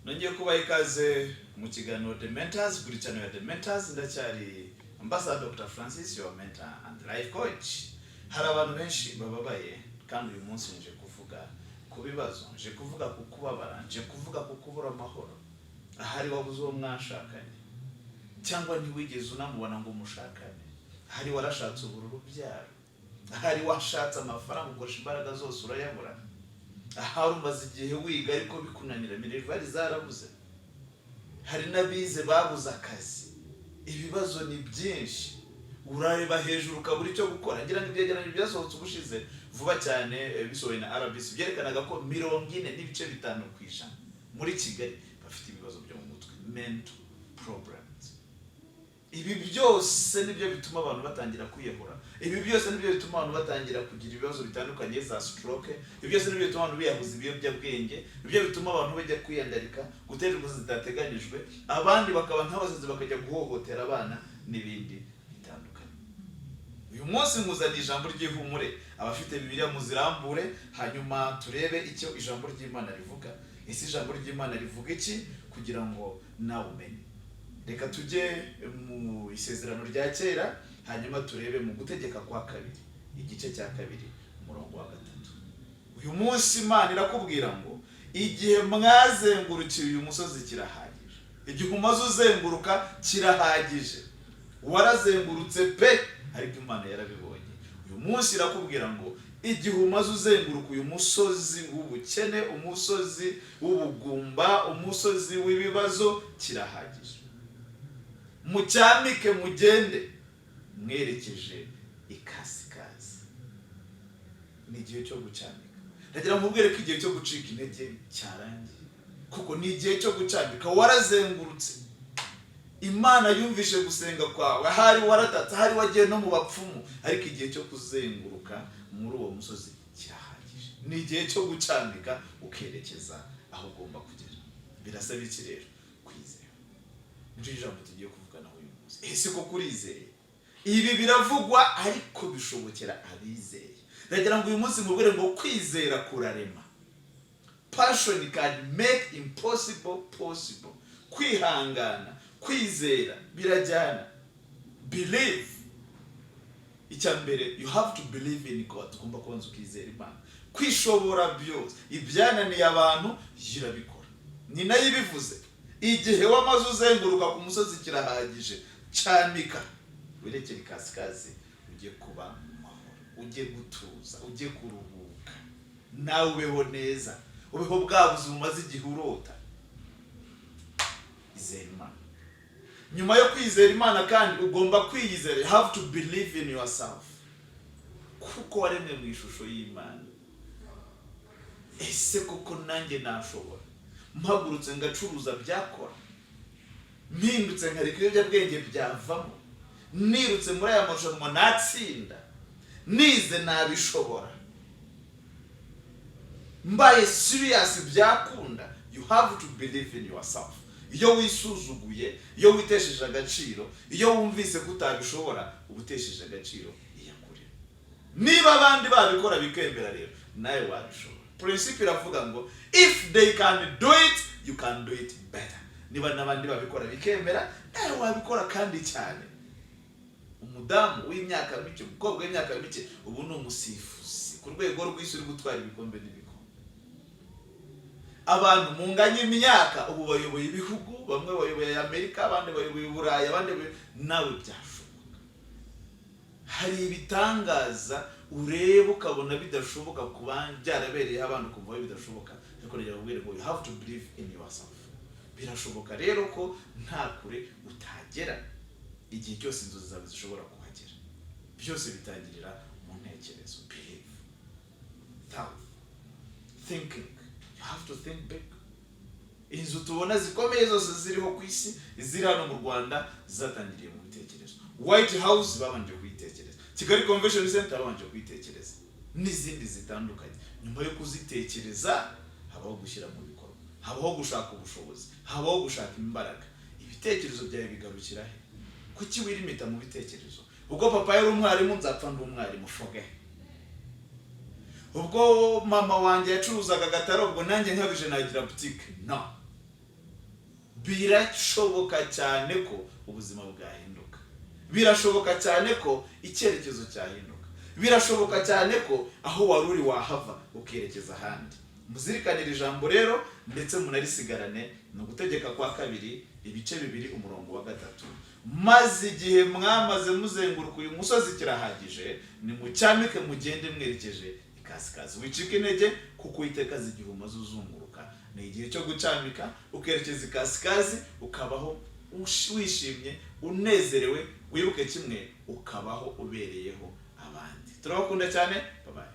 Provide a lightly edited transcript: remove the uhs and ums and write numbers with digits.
nongeye kubaha ikaze mu kiganiro The Mentors kuri channel ya The Mentors. Ndacyari Ambassador Dr. Francis, your mentor and life coach. Hari abantu benshi bababaye kandi uyu munsi nje kuvuga ku bibazo, nje kuvuga ku kubabara, nje kuvuga ku kubura amahoro. Ahari wabuze uwo mwashakanye cyangwa ntiwigeze unamubona ngo mushakane. Ahari warashatse ubururu byaro. Ahari washatse amafaranga ukoresha imbaraga zose urayabura. Ahari umaze igihe wiga ariko bikunanira, minervari zarabuze. Hari nabize babuze akazi. Ibibazo ni byinshi. Urareba hejuru ukabura icyo gukora. Ngira ngo ibyegeranyo byasohotse ubushize vuba cyane bisohoye na RBC byerekanaga ko 40% muri Kigali bafite ibibazo byo mu mutwe, mental problems. Ibi byose nibyo bituma abantu batangira kwiyahura. Ibi byose nibyo bituma abantu batangira kugira ibibazo bitandukanye za stroke. Ibi byose nibyo bituma abantu biyahuza ibiyobyabwenge. Ibyo bituma abantu bajya kwiyandarika, gutera ingo zitateganijwe, abandi bakaba nk'abasazi bakajya guhohotera abana n'ibindi bitandukanye. Uyu munsi muzanye ijambo ry'ihumure, abafite Bibiliya muzirambure hanyuma turebe icyo ijambo ry'Imana rivuga. Ese ijambo ry'Imana rivuga iki kugira ngo nawe umenye. Reka tujye mu isezerano rya kera hanyuma turebe mu gutegeka kwa kabiri igice cya kabiri umurongo wa 3. Uyu munsi Imana irakubwira ngo igihe mwazengurukiye uyu musozi kirahagije. Igihe umaze uzenguruka kirahagije. Warazengurutse pe ariko Imana yarabibonye. Uyu munsi irakubwira ngo igihe umaze uzenguruka uyu musozi w'ubukene, umusozi w'ubugumba, umusozi w'ibibazo kirahagije. Mucyamike mugende mwerekeje ikasikazi. Ni igihe cyo gucamika. Ndagira mubwire ko igihe cyo gucika intege cyarangiye, kuko ni igihe cyo gucamika. Warazengurutse. Imana yumvishe gusenga kwawe. Ahari waratatse, ahari wagiye no mu bapfumu, ariko igihe cyo kuzenguruka muri uwo musozi kirahagije. Ni igihe cyo gucamika ukerekeza aho ugomba kugera. Birasaba iki rero? Kwizera. Nje ijambo tugiye kuvugana uyu munsi. Ese ko kurizeye? Ibi biravugwa ariko bishobokera abizeye. Ndagira ngo uyu munsi mubwire ngo kwizera kurarema. Passion can make impossible possible. Kwihangana, kwizera birajyana. Believe. Icyambere, you have to believe in God. Ugomba kubanza ukizera Imana. Kwishobora byose ibyananiye abantu yirabikora. Ni nayo ibivuze. Igihe wamaze uzenguruka ku musozi kirahagije. Camika werekere kasikazi, ujye kuba amahoro, ujye gutuza, ujye kuruhuka, nawe ubeho neza, ubeho bwabuze umaze igihe urota. Izera Imana. Nyuma yo kwizera Imana kandi ugomba kwiyizera. You have to believe in yourself, kuko waremwe mu ishusho y'Imana. Ese koko nanjye nashobora? Mpagurutse ngacuruza byakora, mpindutse nkareka ibiyobyabwenge byavamo, nirutse muri aya marushanwa natsinda, nize nabishobora, mbaye serious byakunda. You have to believe in yourself. Iyo wisuzuguye, iyo witesheje agaciro, iyo wumvise kutabishobora, ubutesheje agaciro iyakure. Niba abandi babikora bikemera rero, nawe wabishobora. Principle iravuga ngo if they can do it, you can do it better. Niba nabandi babikora bikemera, nawe wabikora kandi cyane. Umudamu w'imyaka mike, umukobwa w'imyaka mike, ubu ni umusifuzi ku rwego rw'isi uri gutwara ibikombe n'ibikombe. Abantu munganye imyaka ubu bayoboye ibihugu, bamwe bayoboye Amerika, abandi bayoboye Burayi, abandi nawe byashoboka. Hari ibitangaza ureba ukabona bidashoboka kubanje byarabereye abantu kumva bidashoboka, ariko rero ubwire ngo you have to believe in yourself. Birashoboka rero ko nta kure utagera igihe cyose inzozi zawe zishobora kuhagera. Byose bitangirira mu ntekerezo. Believe. Thought. Thinking. You have to think big. Inzu tubona zikomeye zose ziriho ku isi, iziri hano mu Rwanda zatangiriye mu bitekerezo. White House babanje kuyitekereza, Kigali Convention Center babanje kuyitekereza, n'izindi zitandukanye. Nyuma yo kuzitekereza habaho gushyira mu bikorwa, habaho gushaka ubushobozi, habaho gushaka imbaraga. Ibitekerezo byawe bigarukira he? Kuki wirimita mu bitekerezo? Ubwo papa yari umwarimu, nzapfa ndi umwarimu foge. Ubwo mama wanjye yacuruzaga gataro, ubwo nanjye nkabije nagira boutique. No. birashoboka cyane ko ubuzima bwahinduka, birashoboka cyane ko icyerekezo cyahinduka, birashoboka cyane ko aho wari uri wahava ukerekeza ahandi. Muzirikanira ijambo rero ndetse munarisigarane, no gutegeka kwa 2 ibice 2 umurongo wa 3. Maze igihe mwamaze muzenguruka uyu musozi kirahagije, ni mucyamike mugende mwerekeje ikasikazi. Wicike intege kuko Uwiteka igihe umaze uzunguruka, ni igihe cyo gucamika ukerekeza ikasikazi, ukabaho wishimye, unezerewe, wibuke kimwe, ukabaho ubereyeho abandi. Turabakunda cyane, bye bye.